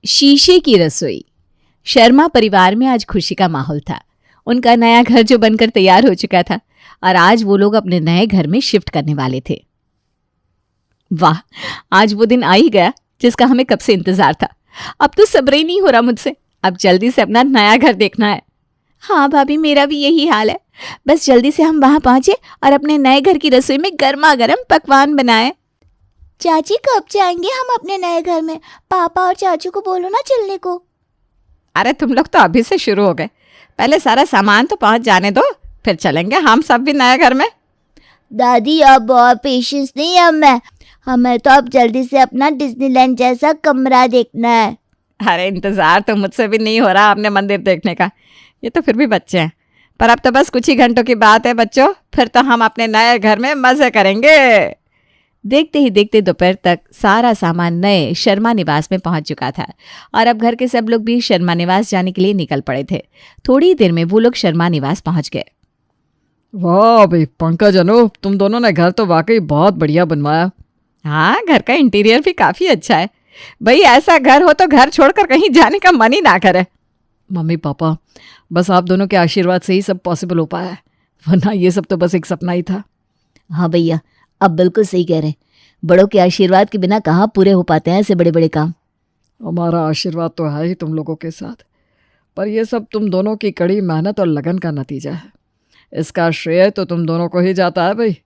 शीशे की रसोई। शर्मा परिवार में आज खुशी का माहौल था। उनका नया घर जो बनकर तैयार हो चुका था और आज वो लोग अपने नए घर में शिफ्ट करने वाले थे। वाह, आज वो दिन आ ही गया जिसका हमें कब से इंतजार था। अब तो सब्र ही नहीं हो रहा मुझसे। अब जल्दी से अपना नया घर देखना है। हाँ भाभी, मेरा भी यही हाल है। बस जल्दी से हम वहां पहुंचे और अपने नए घर की रसोई में गर्मा गर्म पकवान बनाए। चाची कब जाएंगे हम अपने नए घर में? पापा और चाचू को बोलो ना चलने को। अरे तुम लोग तो अभी से शुरू हो गए। पहले सारा सामान तो पहुंच जाने दो, फिर चलेंगे हम सब भी नए घर में। दादी अब बहुत पेशेंस नहीं है हमें तो अब जल्दी से अपना डिज्नीलैंड जैसा कमरा देखना है। अरे इंतजार तो मुझसे भी नहीं हो रहा अपने मंदिर देखने का। ये तो फिर भी बच्चे हैं, पर अब तो बस कुछ ही घंटों की बात है बच्चों, फिर तो हम अपने नए घर में मजे करेंगे। देखते ही देखते दोपहर तक सारा सामान नए शर्मा निवास में पहुंच चुका था और अब घर के सब लोग भी शर्मा निवास जाने के लिए निकल पड़े थे। थोड़ी देर में वो लोग शर्मा निवास पहुंच गए। वाह भाई पंकज अनूप, तुम दोनों ने घर तो वाकई बहुत बढ़िया बनवाया। हाँ, घर का इंटीरियर भी काफी अच्छा है। भाई ऐसा घर हो तो घर छोड़कर कहीं जाने का मन ही ना करे। मम्मी पापा, बस आप दोनों के आशीर्वाद से ही सब पॉसिबल हो पाया है, वरना ये सब तो बस एक सपना ही था। हाँ भैया, अब बिल्कुल सही कह रहे हैं। बड़ों के आशीर्वाद के बिना कहाँ पूरे हो पाते हैं ऐसे बड़े बड़े काम। हमारा आशीर्वाद तो है ही तुम लोगों के साथ, पर यह सब तुम दोनों की कड़ी मेहनत और लगन का नतीजा है। इसका श्रेय तो तुम दोनों को ही जाता है भाई।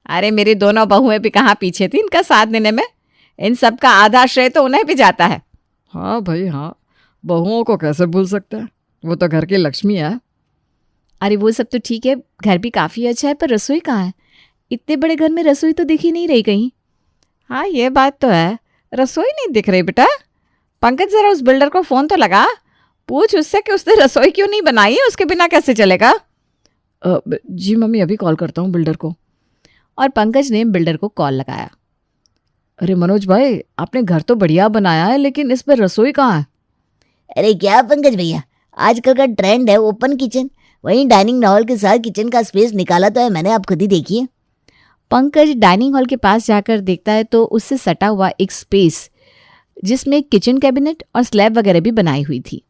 अरे मेरी दोनों बहुएं भी कहाँ पीछे थी इनका साथ देने में। इन सब का आधा श्रेय तो उन्हें भी जाता है। हाँ भाई हाँ, बहुओं को कैसे भूल सकते हैं, वो तो घर की लक्ष्मी है। अरे वो सब तो ठीक है, घर भी काफ़ी अच्छा है, पर रसोई कहाँ है? इतने बड़े घर में रसोई तो दिख ही नहीं रही कहीं। हाँ ये बात तो है, रसोई नहीं दिख रही बेटा। पंकज जरा उस बिल्डर को फ़ोन तो लगा, पूछ उससे कि उसने रसोई क्यों नहीं बनाई है, उसके बिना कैसे चलेगा। जी मम्मी, अभी कॉल करता हूँ बिल्डर को। और पंकज ने बिल्डर को कॉल लगाया। अरे मनोज भाई, आपने घर तो बढ़िया बनाया है, लेकिन इस पर रसोई कहाँ है? अरे क्या पंकज भैया, आजकल का ट्रेंड है ओपन किचन। वहीं डाइनिंग हॉल के साथ किचन का स्पेस निकाला तो है मैंने, आप खुद ही देखिए। पंकज डाइनिंग हॉल के पास जाकर देखता है तो उससे सटा हुआ एक स्पेस जिसमें किचन कैबिनेट और स्लैब वगैरह भी बनाई हुई थी।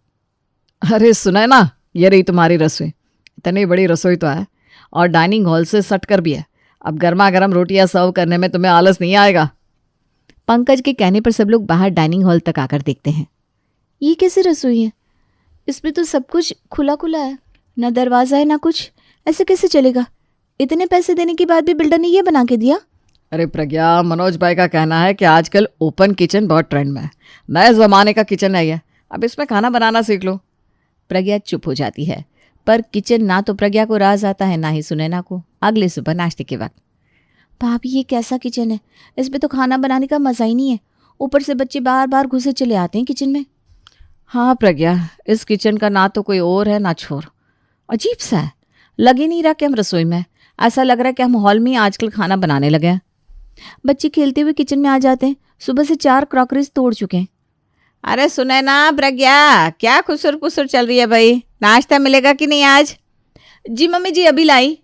अरे सुना है ना, ये रही तुम्हारी रसोई। इतनी बड़ी रसोई तो है और डाइनिंग हॉल से सट कर भी है। अब गर्मा गर्म रोटियां सर्व करने में तुम्हें आलस नहीं आएगा। पंकज के कहने पर सब लोग बाहर डाइनिंग हॉल तक आकर देखते हैं। ये कैसी रसोई है? इसमें तो सब कुछ खुला खुला है, ना दरवाज़ा है ना कुछ। ऐसे कैसे चलेगा? इतने पैसे देने के बाद भी बिल्डर ने ये बना के दिया। अरे प्रज्ञा, मनोज भाई का कहना है कि आजकल ओपन किचन बहुत ट्रेंड में है। नए ज़माने का किचन है ये, अब इसमें खाना बनाना सीख लो। प्रज्ञा चुप हो जाती है, पर किचन ना तो प्रज्ञा को राज आता है ना ही सुनैना को। अगले सुबह नाश्ते के वक्त, भाभी ये कैसा किचन है? इसमें तो खाना बनाने का मज़ा ही नहीं है। ऊपर से बच्चे बार बार घुसे चले आते हैं किचन में। हाँ प्रज्ञा, इस किचन का ना तो कोई और है ना छोर। अजीब सा है, लग ही नहीं रहा कि हम रसोई में। ऐसा लग रहा है कि हम हॉल में ही आजकल खाना बनाने लगे हैं। बच्चे खेलते हुए किचन में आ जाते हैं। सुबह से 4 क्रॉकरीज तोड़ चुके हैं। अरे सुने ना प्रज्ञा, क्या खुसुर पुसुर चल रही है भाई? नाश्ता मिलेगा कि नहीं आज? जी मम्मी जी, अभी लाई।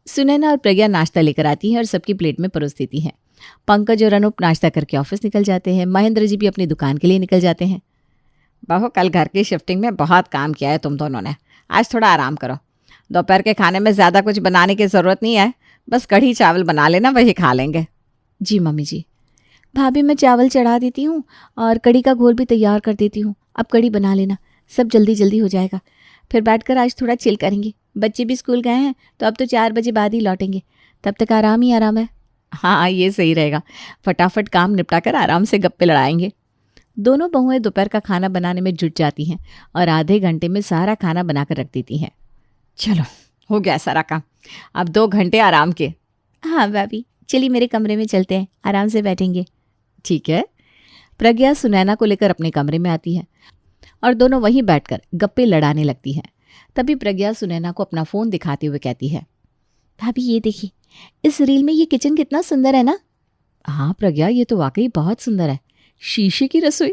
सुनैना और प्रज्ञा नाश्ता लेकर आती हैं और सबकी प्लेट में परोस देती हैं। पंकज और अनूप नाश्ता करके ऑफिस निकल जाते हैं। महेंद्र जी भी अपनी दुकान के लिए निकल जाते हैं। बहू, कल घर की शिफ्टिंग में बहुत काम किया है तुम दोनों ने, आज थोड़ा आराम करो। दोपहर के खाने में ज़्यादा कुछ बनाने की ज़रूरत नहीं है, बस कढ़ी चावल बना लेना, वही खा लेंगे। जी मम्मी जी। भाभी मैं चावल चढ़ा देती हूँ और कढ़ी का घोल भी तैयार कर देती हूँ। अब कढ़ी बना लेना, सब जल्दी जल्दी हो जाएगा। फिर बैठकर आज थोड़ा चिल करेंगे। बच्चे भी स्कूल गए हैं तो अब तो 4 बजे बाद ही लौटेंगे, तब तक आराम ही आराम है। हाँ ये सही रहेगा, फटाफट काम निपटा कर आराम से गप्पे लड़ाएंगे। दोनों बहुएं दोपहर का खाना बनाने में जुट जाती हैं और आधे घंटे में सारा खाना बनाकर रख देती हैं। चलो हो गया सारा काम, अब 2 घंटे आराम के। हाँ भाभी, चलिए मेरे कमरे में चलते हैं, आराम से बैठेंगे। ठीक है। प्रज्ञा सुनैना को लेकर अपने कमरे में आती है और दोनों वहीं बैठकर गप्पे लड़ाने लगती हैं। तभी प्रज्ञा सुनैना को अपना फ़ोन दिखाते हुए कहती है, भाभी ये देखिए, इस रील में ये किचन कितना सुंदर है ना? हाँ प्रज्ञा, ये तो वाकई बहुत सुंदर है। शीशे की रसोई,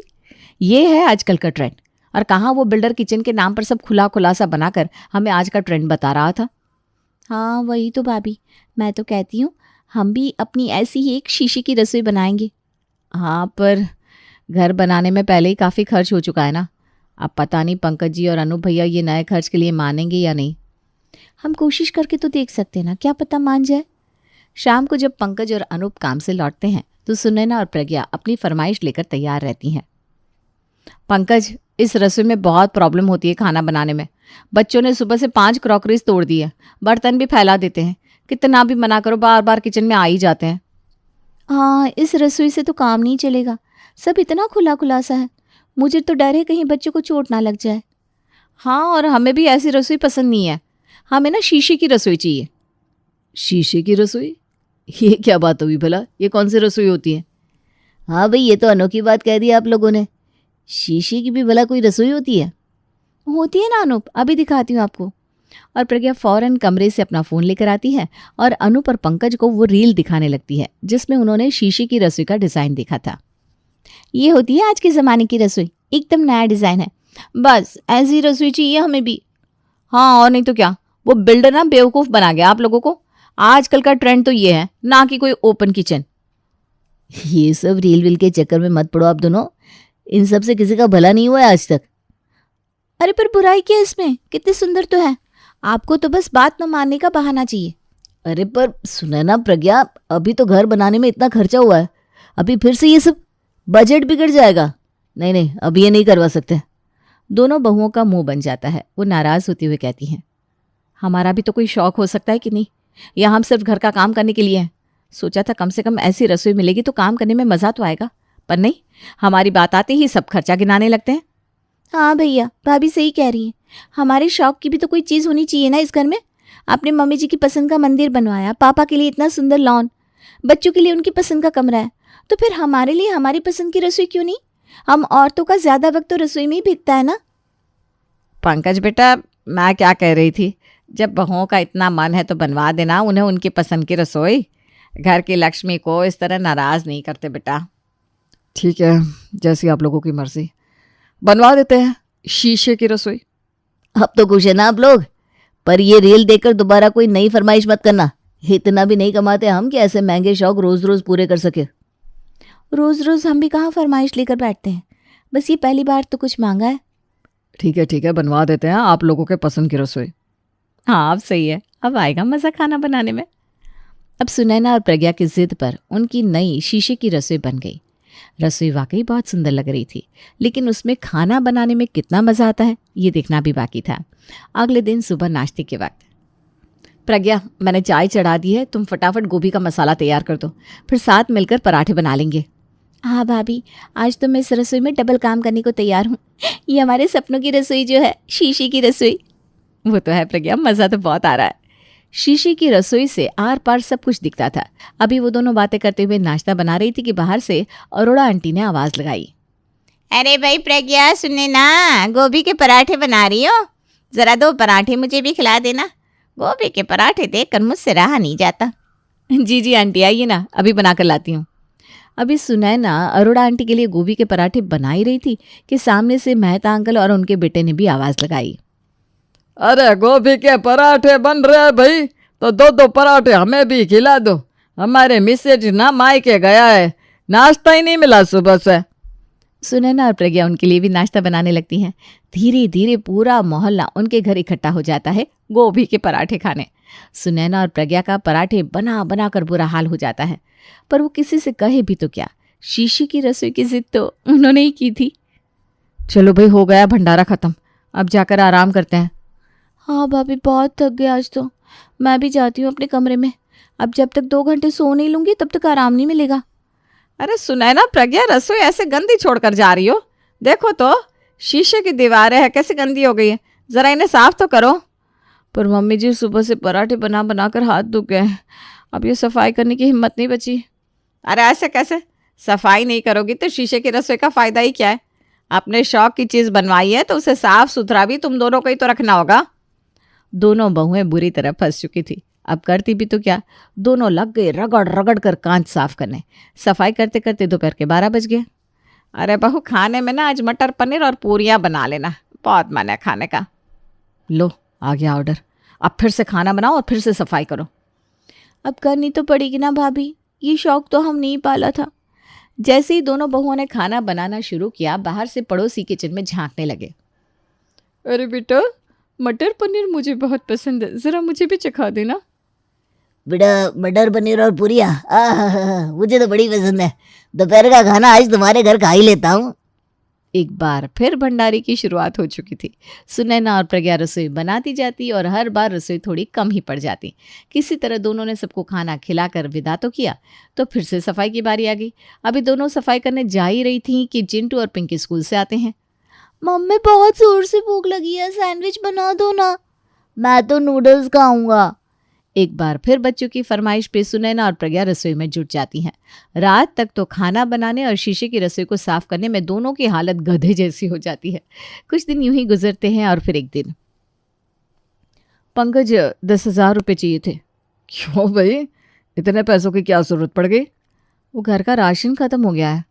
ये है आजकल का ट्रेंड। और कहाँ वो बिल्डर किचन के नाम पर सब खुला खुला सा बनाकर हमें आज का ट्रेंड बता रहा था। हाँ वही तो भाभी, मैं तो कहती हूँ हम भी अपनी ऐसी ही एक शीशे की रसोई बनाएंगे। हाँ पर घर बनाने में पहले ही काफ़ी खर्च हो चुका है ना। अब पता नहीं पंकज जी और अनूप भैया ये नए खर्च के लिए मानेंगे या नहीं। हम कोशिश करके तो देख सकते हैं ना, क्या पता मान जाए। शाम को जब पंकज और अनूप काम से लौटते हैं तो सुनैना और प्रज्ञा अपनी फरमाइश लेकर तैयार रहती हैं। पंकज, इस रसोई में बहुत प्रॉब्लम होती है खाना बनाने में। बच्चों ने सुबह से 5 क्रॉकरीज तोड़ दी है, बर्तन भी फैला देते हैं। कितना भी मना करो बार बार किचन में आ ही जाते हैं। हाँ, इस रसोई से तो काम नहीं चलेगा। सब इतना खुला खुला सा है, मुझे तो डर है कहीं बच्चों को चोट ना लग जाए। हाँ, और हमें भी ऐसी रसोई पसंद नहीं है। हमें ना शीशे की रसोई चाहिए। शीशे की रसोई? ये क्या बात हुई भला? ये कौन सी रसोई होती है? हाँ भाई, ये तो अनोखी बात कह दी आप लोगों ने। शीशे की भी भला कोई रसोई होती है? होती है ना अनूप, अभी दिखाती हूँ आपको। और प्रज्ञा फौरन कमरे से अपना फ़ोन लेकर आती है और अनूप और पंकज को वो रील दिखाने लगती है जिसमें उन्होंने शीशे की रसोई का डिज़ाइन देखा था। ये होती है आज के ज़माने की रसोई, एकदम नया डिज़ाइन है। बस ऐसी रसोई चाहिए हमें भी। हाँ, और नहीं तो क्या, वो बिल्डर ना बेवकूफ़ बना गया आप लोगों को। आजकल का ट्रेंड तो ये है ना कि कोई ओपन किचन। ये सब रील वील के चक्कर में मत पड़ो आप दोनों। इन सब से किसी का भला नहीं हुआ है आज तक। अरे पर बुराई क्या इसमें, कितने सुंदर तो है। आपको तो बस बात न मानने का बहाना चाहिए। अरे पर सुनैना, प्रज्ञा, अभी तो घर बनाने में इतना खर्चा हुआ है, अभी फिर से ये सब बजट बिगड़ जाएगा। नहीं नहीं, अब ये नहीं करवा सकते। दोनों बहुओं का मुंह बन जाता है। वो नाराज़ होती हुए कहती हैं, हमारा भी तो कोई शौक हो सकता है कि नहीं, या हम सिर्फ घर का काम करने के लिए हैं। सोचा था कम से कम ऐसी रसोई मिलेगी तो काम करने में मज़ा तो आएगा, पर नहीं, हमारी बात आते ही सब खर्चा गिनाने लगते हैं। हाँ भैया, भाभी सही कह रही हैं। हमारे शौक की भी तो कोई चीज़ होनी चाहिए ना इस घर में। आपने मम्मी जी की पसंद का मंदिर बनवाया, पापा के लिए इतना सुंदर लॉन, बच्चों के लिए उनकी पसंद का कमरा है, तो फिर हमारे लिए हमारी पसंद की रसोई क्यों नहीं? हम औरतों का ज़्यादा वक्त तो रसोई में ही बीतता है ना। पंकज बेटा, मैं क्या कह रही थी, जब बहुओं का इतना मन है तो बनवा देना उन्हें उनकी पसंद की रसोई। घर की लक्ष्मी को इस तरह नाराज़ नहीं करते बेटा। ठीक है, जैसी आप लोगों की मर्जी, बनवा देते हैं शीशे की रसोई। अब तो खुश है ना आप लोग? पर ये रील देखकर दोबारा कोई नई फरमाइश मत करना। इतना भी नहीं कमाते हम कि ऐसे महंगे शौक रोज रोज पूरे कर सके। रोज रोज हम भी कहाँ फरमाइश लेकर बैठते हैं, बस ये पहली बार तो कुछ मांगा है। ठीक है, बनवा देते हैं आप लोगों के पसंद की रसोई। हाँ, अब सही है, अब आएगा मज़ा खाना बनाने में। अब सुनैना और प्रज्ञा की जिद पर उनकी नई शीशे की रसोई बन गई। रसोई वाकई बहुत सुंदर लग रही थी, लेकिन उसमें खाना बनाने में कितना मज़ा आता है ये देखना भी बाकी था। अगले दिन सुबह नाश्ते के वक्त, प्रज्ञा, मैंने चाय चढ़ा दी है, तुम फटाफट गोभी का मसाला तैयार कर दो, फिर साथ मिलकर पराठे बना लेंगे। हाँ भाभी, आज तो मैं इस रसोई में डबल काम करने को तैयार हूँ। ये हमारे सपनों की रसोई जो है, शीशे की रसोई। वो तो है प्रज्ञा, मज़ा तो बहुत आ रहा है। शीशे की रसोई से आर पार सब कुछ दिखता था। अभी वो दोनों बातें करते हुए नाश्ता बना रही थी कि बाहर से अरोड़ा आंटी ने आवाज़ लगाई, अरे भाई प्रज्ञा, सुनने ना, गोभी के पराठे बना रही हो? ज़रा 2 पराठे मुझे भी खिला देना। गोभी के पराठे देखकर मुझसे रहा नहीं जाता। जी जी आंटी, आइए ना, अभी बना कर लाती हूँ। अभी सुनैना अरोड़ा आंटी के लिए गोभी के पराठे बना ही रही थी कि सामने से मेहता अंकल और उनके बेटे ने भी आवाज़ लगाई, अरे गोभी के पराठे बन रहे हैं भाई, तो 2 पराठे हमें भी खिला दो। हमारे मिसेज ना मायके गया है, नाश्ता ही नहीं मिला सुबह से। सुनैना और प्रज्ञा उनके लिए भी नाश्ता बनाने लगती हैं। धीरे धीरे पूरा मोहल्ला उनके घर इकट्ठा हो जाता है गोभी के पराठे खाने। सुनैना और प्रज्ञा का पराठे बना बना कर बुरा हाल हो जाता है, पर वो किसी से कहे भी तो क्या, शीशे की रसोई की जिद तो उन्होंने ही की थी। चलो भाई, हो गया भंडारा खत्म, अब जाकर आराम करते हैं। हाँ भाभी, बहुत थक गया आज तो। मैं भी जाती हूँ अपने कमरे में। अब जब तक 2 घंटे सो नहीं लूँगी तब तक आराम नहीं मिलेगा। अरे सुनैना, प्रज्ञा, रसोई ऐसे गंदी छोड़कर जा रही हो? देखो तो, शीशे की दीवारें हैं कैसे गंदी हो गई है, ज़रा इन्हें साफ तो करो। पर मम्मी जी, सुबह से पराठे बना बना कर हाथ दुख गए, अब ये सफाई करने की हिम्मत नहीं बची। अरे ऐसे कैसे? सफाई नहीं करोगी तो शीशे की रसोई का फ़ायदा ही क्या है? अपने शौक की चीज़ बनवाई है तो उसे साफ सुथरा भी तुम दोनों को ही तो रखना होगा। दोनों बहुएं बुरी तरह फंस चुकी थी, अब करती भी तो क्या। दोनों लग गए रगड़ रगड़ कर कांच साफ करने। सफाई करते करते दोपहर के 12 बज गए। अरे बहू, खाने में ना आज मटर पनीर और पूरियाँ बना लेना, बहुत मन है खाने का। लो, आ गया ऑर्डर, अब फिर से खाना बनाओ और फिर से सफाई करो। अब करनी तो पड़ेगी ना भाभी, ये शौक तो हम नहीं पाला था। जैसे ही दोनों बहुओं ने खाना बनाना शुरू किया, बाहर से पड़ोसी किचन में झांकने लगे। अरे बेटा, मटर पनीर मुझे बहुत पसंद है, ज़रा मुझे भी चखा देना। बेटा मटर पनीर और पूरिया, मुझे तो बड़ी पसंद है। दोपहर का खाना आज तुम्हारे घर खा ही लेता हूँ। एक बार फिर भंडारे की शुरुआत हो चुकी थी। सुनैना और प्रज्ञा रसोई बनाती जाती और हर बार रसोई थोड़ी कम ही पड़ जाती। किसी तरह दोनों ने सबको खाना खिलाकर विदा तो किया, तो फिर से सफाई की बारी आ गई। अभी दोनों सफाई करने जा ही रही थी कि चिंटू और पिंकी स्कूल से आते हैं। मम्मी बहुत जोर से भूख लगी है, सैंडविच बना दो ना। मैं तो नूडल्स खाऊंगा। एक बार फिर बच्चों की फरमाइश पे सुनैना और प्रज्ञा रसोई में जुट जाती हैं। रात तक तो खाना बनाने और शीशे की रसोई को साफ करने में दोनों की हालत गधे जैसी हो जाती है। कुछ दिन यूं ही गुजरते हैं और फिर एक दिन, पंकज 10,000 रुपये चाहिए थे। क्यों भाई, इतने पैसों की क्या ज़रूरत पड़ गई? वो घर का राशन खत्म हो गया है।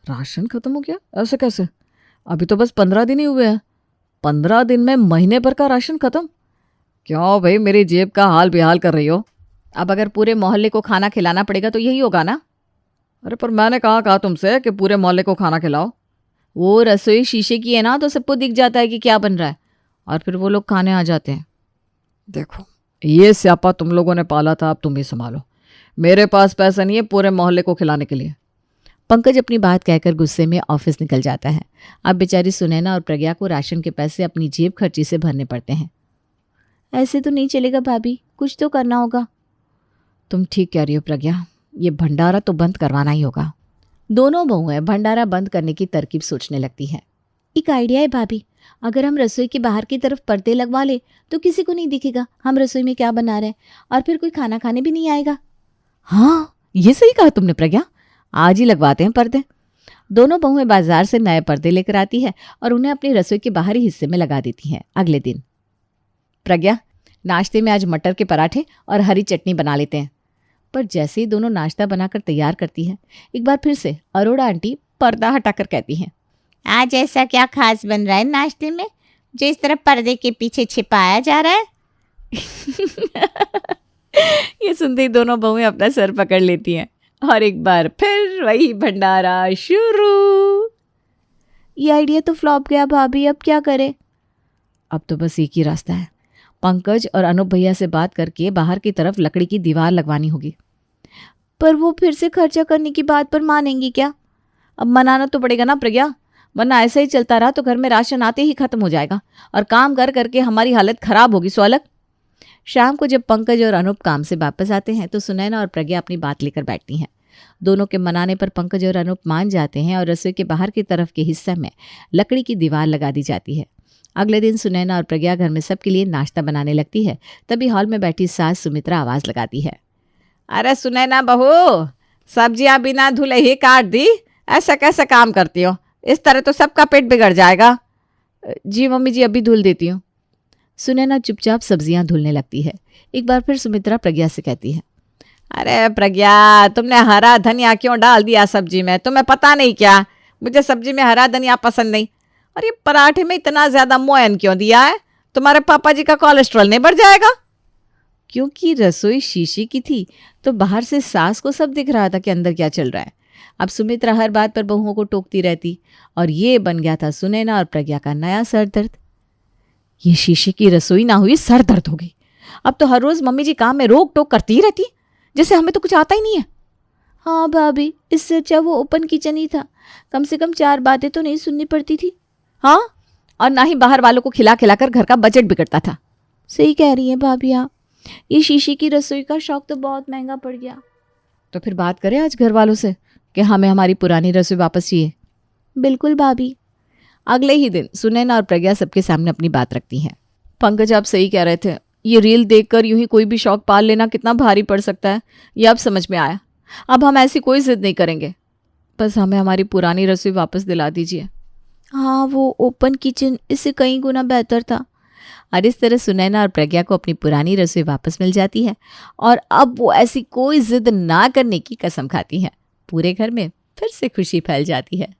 राशन खत्म हो गया? ऐसे कैसे? अभी तो बस 15 दिन ही हुए हैं। 15 दिन में महीने भर का राशन खत्म? क्यों भाई, मेरी जेब का हाल बेहाल कर रही हो? अब अगर पूरे मोहल्ले को खाना खिलाना पड़ेगा तो यही होगा ना। अरे पर मैंने कहा तुमसे कि पूरे मोहल्ले को खाना खिलाओ। वो रसोई शीशे की है ना, तो सबको दिख जाता है कि क्या बन रहा है, और फिर वो लोग खाने आ जाते हैं। देखो, ये स्यापा तुम लोगों ने पाला था, अब तुम ही संभालो। मेरे पास पैसा नहीं है पूरे मोहल्ले को खिलाने के लिए। पंकज अपनी बात कहकर गुस्से में ऑफिस निकल जाता है। अब बेचारी सुनैना और प्रज्ञा को राशन के पैसे अपनी जेब खर्ची से भरने पड़ते हैं। ऐसे तो नहीं चलेगा भाभी, कुछ तो करना होगा। तुम ठीक कह रही हो प्रज्ञा, ये भंडारा तो बंद करवाना ही होगा। दोनों बहुएं भंडारा बंद करने की तरकीब सोचने लगती हैं। एक आइडिया है भाभी, अगर हम रसोई के बाहर की तरफ पर्दे लगवा ले तो किसी को नहीं दिखेगा हम रसोई में क्या बना रहे हैं, और फिर कोई खाना खाने भी नहीं आएगा। हाँ, ये सही कहा तुमने प्रज्ञा, आज ही लगवाते हैं पर्दे। दोनों बहुएं बाजार से नए पर्दे लेकर आती है और उन्हें अपनी रसोई के बाहरी हिस्से में लगा देती हैं। अगले दिन, प्रज्ञा, नाश्ते में आज मटर के पराठे और हरी चटनी बना लेते हैं। पर जैसे ही दोनों नाश्ता बनाकर तैयार करती हैं, एक बार फिर से अरोड़ा आंटी पर्दा हटाकर कहती हैं, आज ऐसा क्या खास बन रहा है नाश्ते में जो इस तरह पर्दे के पीछे छिपाया जा रहा है? ये सुनते ही दोनों बहुएं अपना सर पकड़ लेती हैं और एक बार फिर वही भंडारा शुरू। ये आइडिया तो फ्लॉप गया भाभी, अब क्या करें? अब तो बस एक ही रास्ता है, पंकज और अनूप भैया से बात करके बाहर की तरफ लकड़ी की दीवार लगवानी होगी। पर वो फिर से खर्चा करने की बात पर मानेंगी क्या? अब मनाना तो पड़ेगा ना प्रज्ञा, वरना ऐसा ही चलता रहा तो घर में राशन आते ही खत्म हो जाएगा और काम कर करके हमारी हालत खराब होगी। सो अलग। शाम को जब पंकज और अनूप काम से वापस आते हैं तो सुनैना और प्रज्ञा अपनी बात लेकर बैठती हैं। दोनों के मनाने पर पंकज और अनूप मान जाते हैं और रसोई के बाहर की तरफ के हिस्से में लकड़ी की दीवार लगा दी जाती है। अगले दिन सुनैना और प्रज्ञा घर में सबके लिए नाश्ता बनाने लगती है। तभी हॉल में बैठी सास सुमित्रा आवाज़ लगाती है, अरे सुनैना बहू, सब्जियां बिना धुले ही काट दी, ऐसा कैसे काम करती हो? इस तरह तो सबका पेट बिगड़ जाएगा। जी मम्मी जी, अभी धुल देती हूँ। सुनैना चुपचाप सब्जियां धुलने लगती है। एक बार फिर सुमित्रा प्रज्ञा से कहती है, अरे प्रज्ञा, तुमने हरा धनिया क्यों डाल दिया सब्जी में? तुम्हें पता नहीं क्या, मुझे सब्जी में हरा धनिया पसंद नहीं। और ये पराठे में इतना ज़्यादा मोयन क्यों दिया है? तुम्हारे पापा जी का कोलेस्ट्रॉल नहीं बढ़ जाएगा? क्योंकि रसोई शीशे की थी तो बाहर से सास को सब दिख रहा था कि अंदर क्या चल रहा है। अब सुमित्रा हर बात पर बहुओं को टोकती रहती और ये बन गया था सुनैना और प्रज्ञा का नया सर दर्द। ये शीशे की रसोई ना हुई सर दर्द हो गई। अब तो हर रोज़ मम्मी जी काम में रोक टोक करती ही रहती, जैसे हमें तो कुछ आता ही नहीं है। हाँ भाभी, इससे अच्छा वो ओपन किचन ही था, कम से कम 4 बातें तो नहीं सुननी पड़ती थी। हाँ, और ना ही बाहर वालों को खिला खिलाकर घर का बजट बिगड़ता था। सही कह रही हैं भाभी आप, ये शीशे की रसोई का शौक तो बहुत महंगा पड़ गया। तो फिर बात करें आज घर वालों से कि हमें हमारी पुरानी रसोई वापस चाहिए। बिल्कुल भाभी। अगले ही दिन सुनैना और प्रज्ञा सबके सामने अपनी बात रखती हैं। पंकज, आप सही कह रहे थे, ये रील देखकर यूं ही कोई भी शौक पाल लेना कितना भारी पड़ सकता है, ये अब समझ में आया। अब हम ऐसी कोई जिद नहीं करेंगे, बस हमें हमारी पुरानी रसोई वापस दिला दीजिए। हाँ, वो ओपन किचन इससे कई गुना बेहतर था। और इस तरह सुनैना और प्रज्ञा को अपनी पुरानी रसोई वापस मिल जाती है और अब वो ऐसी कोई जिद ना करने की कसम खाती हैं। पूरे घर में फिर से खुशी फैल जाती है।